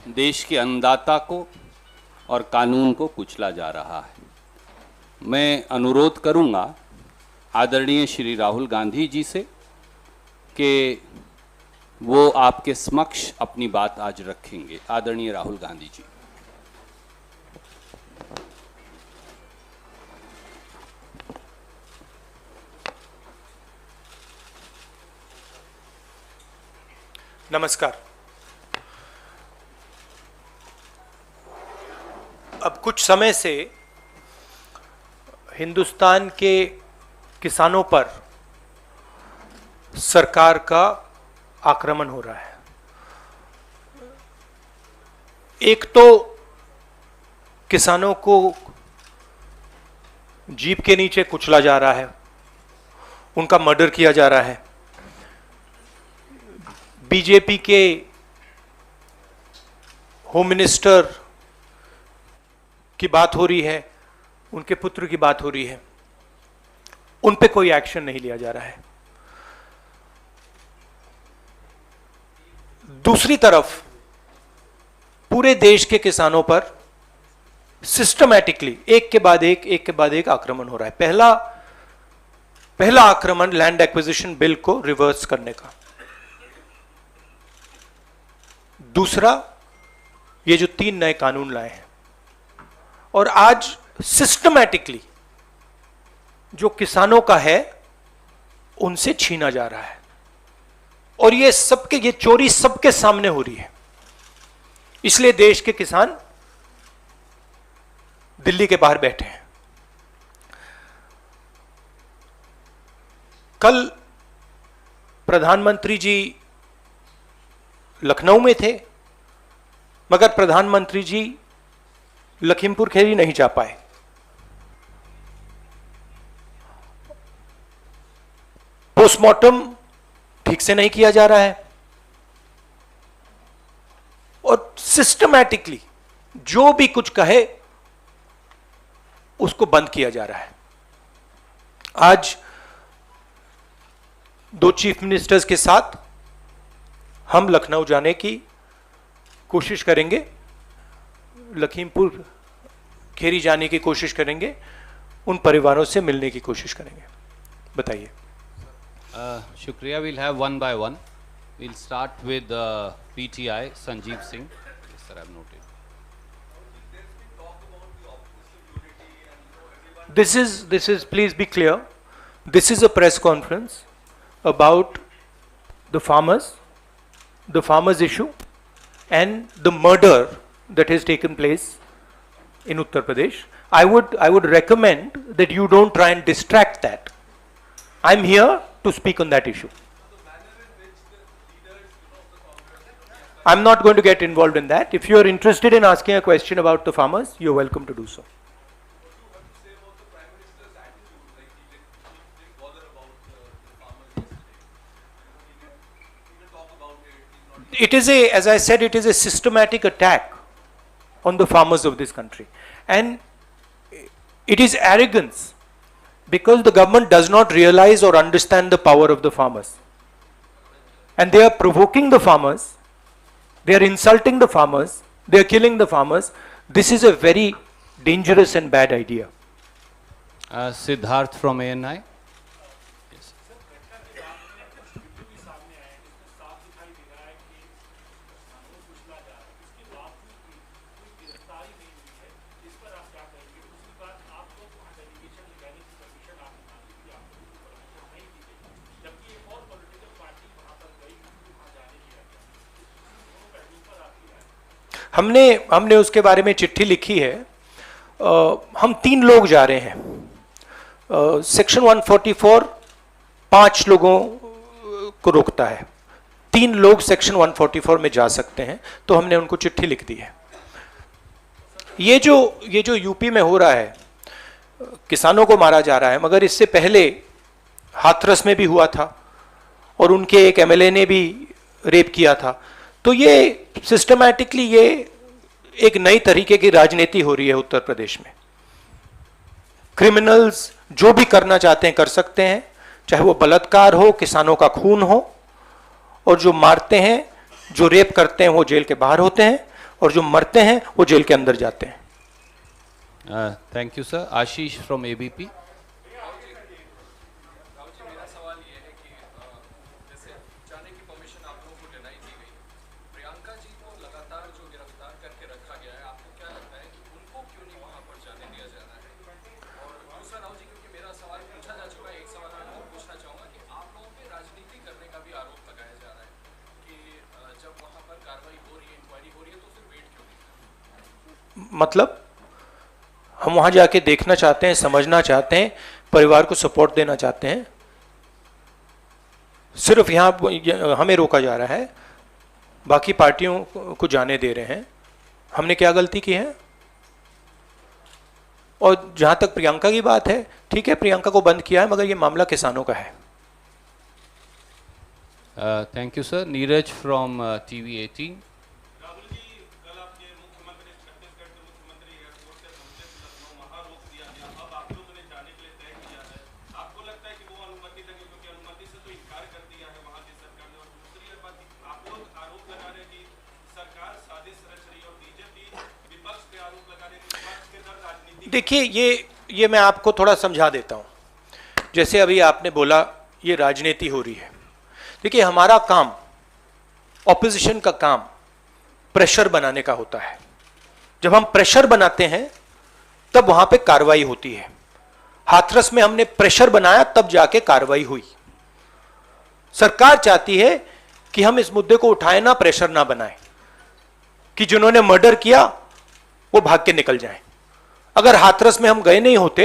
देश के अन्नदाता को और कानून को कुचला जा रहा है। मैं अनुरोध करूंगा आदरणीय श्री राहुल गांधी जी से कि वो आपके समक्ष अपनी बात आज रखेंगे। आदरणीय राहुल गांधी जी। नमस्कार। अब कुछ समय से हिंदुस्तान के किसानों पर सरकार का आक्रमण हो रहा है। एक तो किसानों को जीप के नीचे कुचला जा रहा है, उनका मर्डर किया जा रहा है। बीजेपी के होम मिनिस्टर की बात हो रही है, उनके पुत्र की बात हो रही है, उन पे कोई एक्शन नहीं लिया जा रहा है। दूसरी तरफ पूरे देश के किसानों पर सिस्टमैटिकली एक के बाद एक आक्रमण हो रहा है। पहला आक्रमण लैंड एक्विजिशन बिल को रिवर्स करने का, दूसरा ये जो 3 नए कानून लाए हैं, और आज सिस्टमैटिकली जो किसानों का है उनसे छीना जा रहा है। और ये चोरी सबके सामने हो रही है। इसलिए देश के किसान दिल्ली के बाहर बैठे हैं। कल प्रधानमंत्री जी लखनऊ में थे, मगर प्रधानमंत्री जी लखीमपुर खीरी नहीं जा पाए। पोस्टमार्टम ठीक से नहीं किया जा रहा है और सिस्टमैटिकली जो भी कुछ कहे उसको बंद किया जा रहा है। आज 2 चीफ मिनिस्टर्स के साथ हम लखनऊ जाने की कोशिश करेंगे, लखीमपुर खीरी जाने की कोशिश करेंगे, उन परिवारों से मिलने की कोशिश करेंगे। बताइए। शुक्रिया। Will have one by one. Will start with PTI Sanjeev Singh. Yes, sir, I have noted. This is please be clear, this is a press conference about the farmers issue and the murder that has taken place in Uttar Pradesh. I would recommend that you don't try and distract that. I'm here to speak on that issue. I'm not going to get involved in that. If you are interested in asking a question about the farmers, you're welcome to do so. It is as I said, it is a systematic attack on the farmers of this country. And it is arrogance because the government does not realize or understand the power of the farmers. And they are provoking the farmers, they are insulting the farmers, they are killing the farmers. This is a very dangerous and bad idea. Siddharth from ANI. हमने उसके बारे में चिट्ठी लिखी है। हम 3 लोग जा रहे हैं। सेक्शन 144 5 लोगों को रोकता है, 3 लोग सेक्शन 144 में जा सकते हैं, तो हमने उनको चिट्ठी लिख दी है। ये जो यूपी में हो रहा है, किसानों को मारा जा रहा है, मगर इससे पहले हाथरस में भी हुआ था और उनके एक एमएलए ने भी रेप किया था। तो ये सिस्टमैटिकली ये एक नई तरीके की राजनीति हो रही है उत्तर प्रदेश में। क्रिमिनल्स जो भी करना चाहते हैं कर सकते हैं, चाहे वो बलात्कार हो, किसानों का खून हो, और जो मारते हैं, जो रेप करते हैं वो जेल के बाहर होते हैं, और जो मरते हैं वो जेल के अंदर जाते हैं। Thank you sir. Ashish from ABP. मतलब हम वहां जाके देखना चाहते हैं, समझना चाहते हैं, परिवार को सपोर्ट देना चाहते हैं। सिर्फ यहां हमें रोका जा रहा है, बाकी पार्टियों को जाने दे रहे हैं। हमने क्या गलती की है? और जहां तक प्रियंका की बात है, ठीक है, प्रियंका को बंद किया है, मगर यह मामला किसानों का है। Thank you sir. Neeraj from TV 18। देखिए, ये मैं आपको थोड़ा समझा देता हूं। जैसे अभी आपने बोला ये राजनीति हो रही है। देखिए, हमारा काम, ऑपोजिशन का काम प्रेशर बनाने का होता है। जब हम प्रेशर बनाते हैं तब वहां पे कार्रवाई होती है। हाथरस में हमने प्रेशर बनाया, तब जाके कार्रवाई हुई। सरकार चाहती है कि हम इस मुद्दे को उठाएं ना, प्रेशर ना बनाएं, कि जिन्होंने मर्डर किया वो भाग के निकल जाएं। अगर हाथरस में हम गए नहीं होते,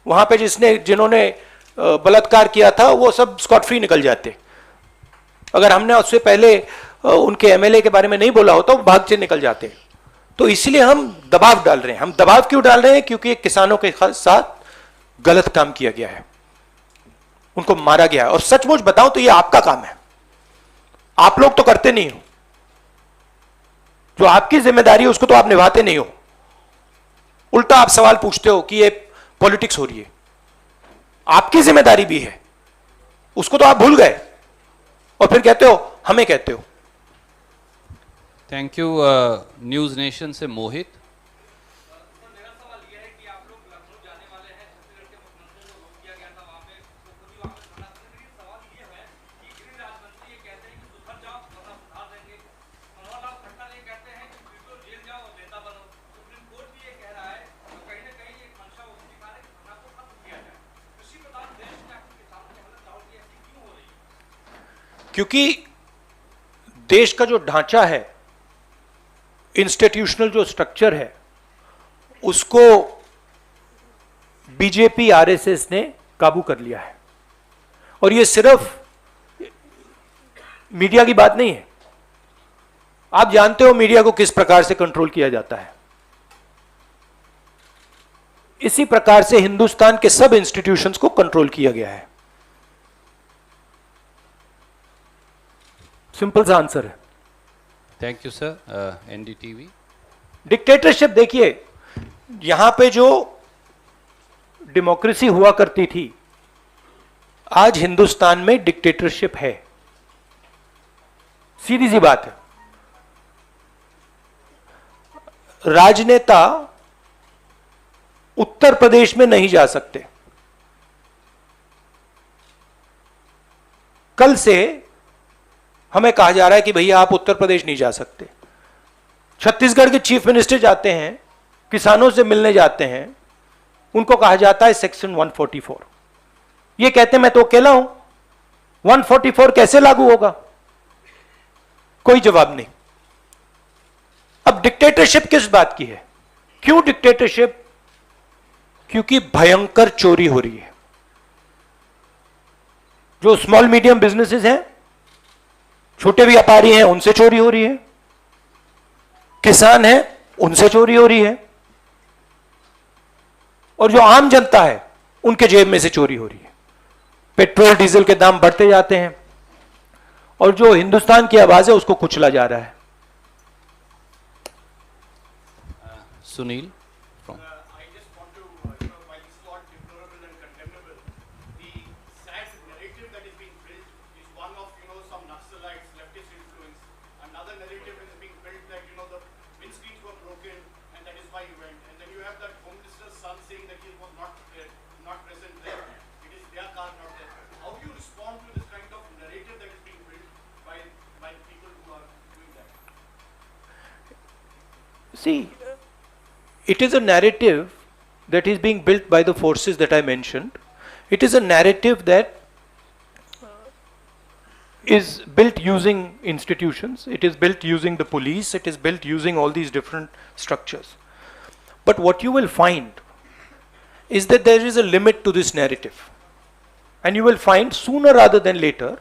वहां पे जिन्होंने बलात्कार किया था वो सब स्कॉट फ्री निकल जाते। अगर हमने उससे पहले उनके एमएलए के बारे में नहीं बोला होता, वो भाग से निकल जाते। तो इसलिए हम दबाव डाल रहे हैं। हम दबाव क्यों डाल रहे हैं? क्योंकि किसानों के साथ गलत काम किया गया है, उनको मारा गया है। और सचमुच बताऊं तो ये आपका काम है, आप लोग तो करते नहीं हो। जो आपकी जिम्मेदारी है उसको तो आप निभाते नहीं हो। उल्टा आप सवाल पूछते हो कि ये पॉलिटिक्स हो रही है। आपकी जिम्मेदारी भी है, उसको तो आप भूल गए और फिर कहते हो हमें कहते हो। Thank you. न्यूज नेशन से मोहित। क्योंकि देश का जो ढांचा है, इंस्टीट्यूशनल जो स्ट्रक्चर है, उसको बीजेपी आरएसएस ने काबू कर लिया है। और ये सिर्फ मीडिया की बात नहीं है। आप जानते हो मीडिया को किस प्रकार से कंट्रोल किया जाता है। इसी प्रकार से हिंदुस्तान के सब इंस्टीट्यूशंस को कंट्रोल किया गया है। सिंपल सा आंसर है। Thank you sir. NDTV. Dictatorship, देखिए यहां पे जो डेमोक्रेसी हुआ करती थी, आज हिंदुस्तान में डिक्टेटरशिप है। सीधी सी बात है। राजनेता उत्तर प्रदेश में नहीं जा सकते। कल से हमें कहा जा रहा है कि भैया आप उत्तर प्रदेश नहीं जा सकते। छत्तीसगढ़ के चीफ मिनिस्टर जाते हैं, किसानों से मिलने जाते हैं, उनको कहा जाता है सेक्शन 144। ये कहते हैं मैं तो अकेला हूं, 144 कैसे लागू होगा? कोई जवाब नहीं। अब डिक्टेटरशिप किस बात की है? क्यों डिक्टेटरशिप? क्योंकि भयंकर चोरी हो रही है। जो स्मॉल मीडियम बिजनेसेस हैं, छोटे व्यापारी हैं, उनसे चोरी हो रही है। किसान हैं, उनसे चोरी हो रही है। और जो आम जनता है, उनके जेब में से चोरी हो रही है। पेट्रोल डीजल के दाम बढ़ते जाते हैं और जो हिंदुस्तान की आवाज है उसको कुचला जा रहा है। Sunil. Some Naxalites, leftist influence. Another narrative is being built that, the See, it is a narrative that is being built by the forces that I mentioned. It is a narrative that is built using institutions, it is built using the police, it is built using all these different structures. But what you will find is that there is a limit to this narrative. And you will find sooner rather than later,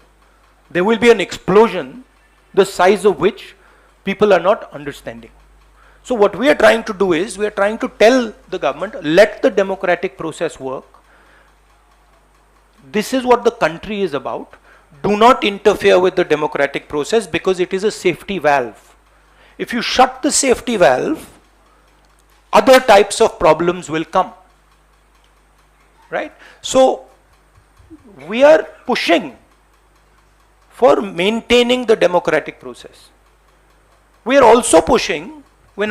there will be an explosion, the size of which people are not understanding. So what we are trying to do is, we are trying to tell the government, let the democratic process work. This is what the country is about. Do not interfere with the democratic process because it is a safety valve. If you shut the safety valve, other types of problems will come. Right? So, we are pushing for maintaining the democratic process. We are also pushing, when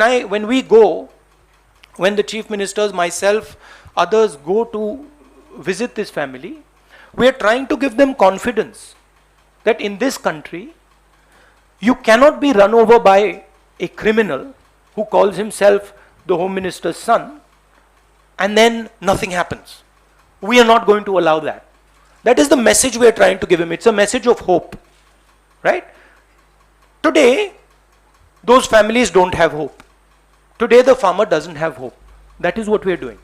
the chief ministers, myself, others go to visit this family, we are trying to give them confidence that in this country, you cannot be run over by a criminal who calls himself the Home Minister's son, and then nothing happens. We are not going to allow that. That is the message we are trying to give him. It's a message of hope. Right? Today, those families don't have hope. Today, the farmer doesn't have hope. That is what we are doing.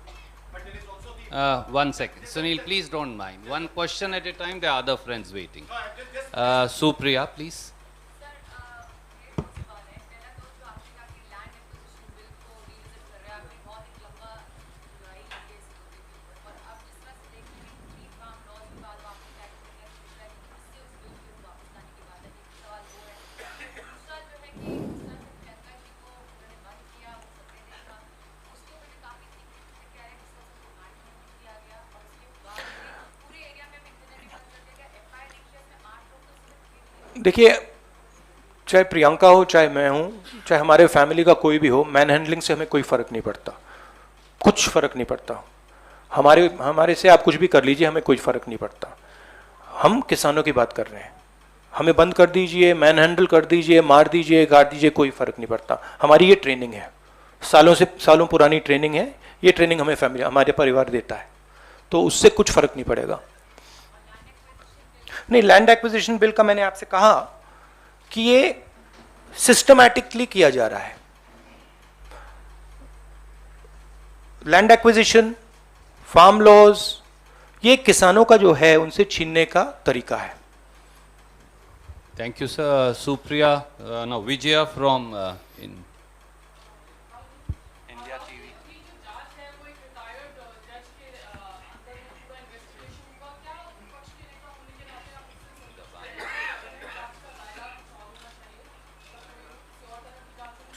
1 second. Sunil, please don't mind. One question at a time. There are other friends waiting. Supriya, please. देखिए, चाहे प्रियंका हो, चाहे मैं हूं, चाहे हमारे family का कोई भी हो, मैन हैंडलिंग से हमें कोई फर्क नहीं पड़ता, कुछ फर्क नहीं पड़ता। हमारे से आप कुछ भी कर लीजिए, हमें कोई फर्क नहीं पड़ता। हम किसानों की बात कर रहे हैं। हमें बंद कर दीजिए, मैन हैंडल कर दीजिए, मार दीजिए, काट दीजिए, कोई फर्क नहीं पड़ता। हमारी ये ट्रेनिंग है, सालों पुरानी ट्रेनिंग है। ये ट्रेनिंग हमें फैमिली, हमारे परिवार देता है, तो उससे कुछ फर्क नहीं पड़ेगा। नहीं, लैंड एक्विजिशन बिल का मैंने आपसे कहा कि ये सिस्टमैटिकली किया जा रहा है। लैंड एक्विजिशन, फार्म लॉज, ये किसानों का जो है उनसे छीनने का तरीका है। Thank you, sir. Supriya, no, Vijaya from India TV.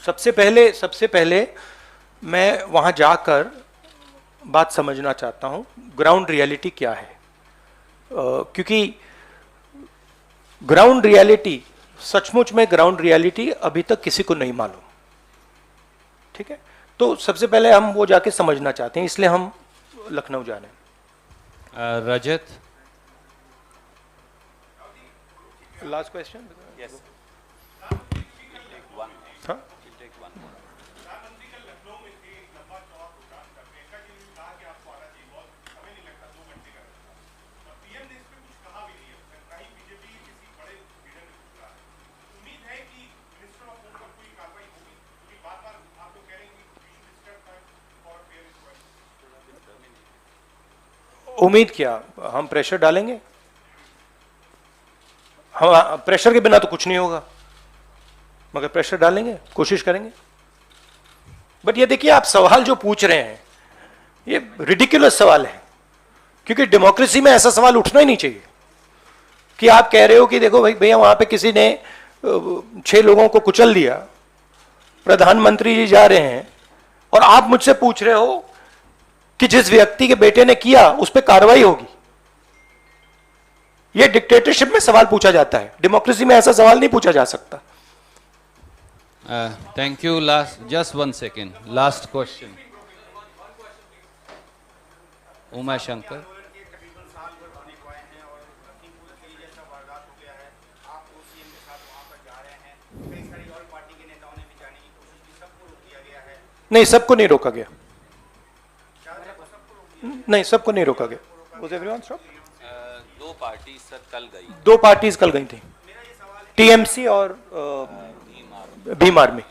सबसे पहले मैं वहां जाकर बात समझना चाहता हूं, ग्राउंड रियलिटी क्या है, क्योंकि ग्राउंड रियलिटी, सचमुच में ग्राउंड रियलिटी अभी तक किसी को नहीं मालूम। ठीक है, तो सबसे पहले हम वो जाके समझना चाहते हैं, इसलिए हम लखनऊ जा रहे हैं। रजत, लास्ट क्वेश्चन। यस, उम्मीद क्या, हम प्रेशर डालेंगे? हम प्रेशर के बिना तो कुछ नहीं होगा, मगर प्रेशर डालेंगे, कोशिश करेंगे। बट ये देखिए, आप सवाल जो पूछ रहे हैं ये रिडिकुलस सवाल है, क्योंकि डेमोक्रेसी में ऐसा सवाल उठना ही नहीं चाहिए कि आप कह रहे हो कि देखो भाई भैया वहां पे किसी ने 6 लोगों को कुचल दिया, प्रधानमंत्री जी जा रहे हैं और आप मुझसे पूछ रहे हो कि जिस व्यक्ति के बेटे ने किया उस पर कार्रवाई होगी। यह डिक्टेटरशिप में सवाल पूछा जाता है, डेमोक्रेसी में ऐसा सवाल नहीं पूछा जा सकता। Thank you. Last, just 1 second, last question. Uma Shankar. नहीं, सबको नहीं रोका गया, नहीं सबको नहीं रोका गया। Was everyone stopped? दो पार्टी सर कल गई, दो पार्टीज कल गई थी, टीएमसी और भीम आर्मी।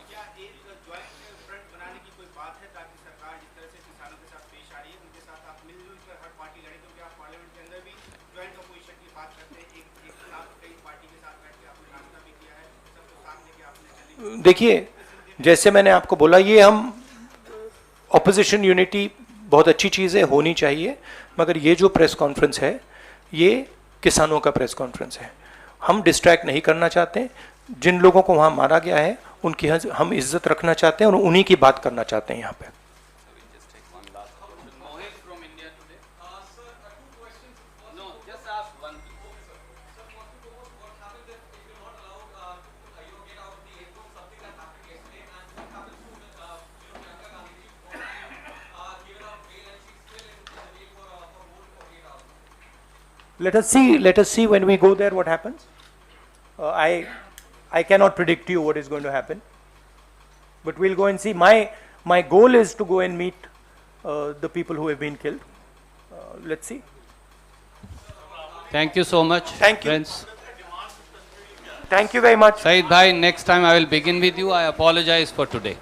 देखिए, जैसे मैंने आपको बोला, ये हम ऑपोजिशन यूनिटी बहुत अच्छी चीज़ है, होनी चाहिए, मगर ये जो प्रेस कॉन्फ्रेंस है ये किसानों का प्रेस कॉन्फ्रेंस है। हम डिस्ट्रैक्ट नहीं करना चाहते, जिन लोगों को वहाँ मारा गया है उनकी हम इज्जत रखना चाहते हैं और उन्हीं की बात करना चाहते हैं यहाँ पे। Let us see when we go there what happens. I cannot predict you what is going to happen, but we'll go and see. My goal is to go and meet the people who have been killed. Let's see. Thank you so much. Thank you. Friends. Thank you very much. Saeed bhai, next time I will begin with you. I apologize for today.